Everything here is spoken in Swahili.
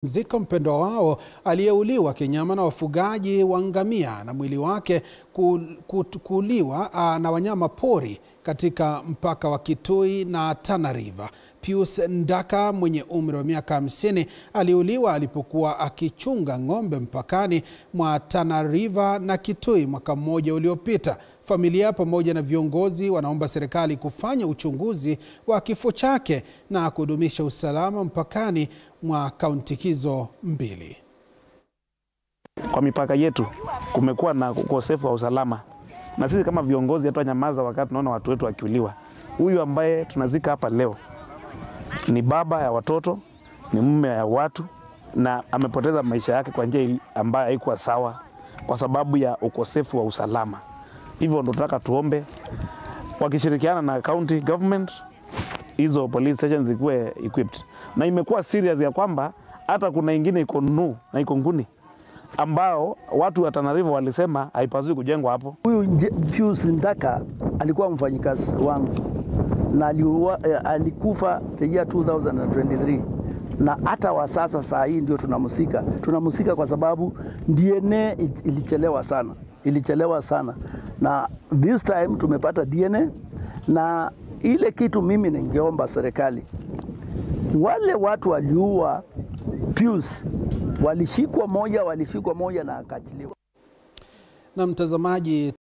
Mziko mpendwa wao aliyeuliwa kinyama na wafugaji wa ngamia na mwili wake kuliwa na wanyama pori katika mpaka wa Kitui na Tana River. Pius Ndaka mwenye umri wa miaka 50 aliuliwa alipokuwa akichunga ng'ombe mpakani mwa Tana River na Kitui mwaka mmoja uliopita. Familia pamoja na viongozi wanaomba serikali kufanya uchunguzi wa kifo chake na kudumisha usalama mpakani mwa kaunti hizo mbili. Kwa mipaka yetu kumekuwa na ukosefu wa usalama, na sisi kama viongozi hatunyamaza wakati tunaona watu wetu wakiuliwa. Huyu ambaye tunazika hapa leo ni baba ya watoto, ni mume ya watu, na amepoteza maisha yake kwa njia ambayo haikuwa sawa kwa sababu ya ukosefu wa usalama. Hivyo ndo tunataka tuombe wakishirikiana na county government hizo police stations zikuwe equipped. Na imekuwa serious ya kwamba hata kuna ingine iko Nuhu na iko Nguni ambao watu wa Tana River walisema haipaswi kujengwa hapo. Huyu Pius Ndaka alikuwa mfanyikazi wangu na alikufa the year 2023, na hata wa sasa saa hii ndio tunamsika kwa sababu DNA ilichelewa sana, na this time tumepata DNA. Na ile kitu mimi ningeomba serikali, wale watu waliua Pius walishikwa moja na akachiliwa. Na mtazamaji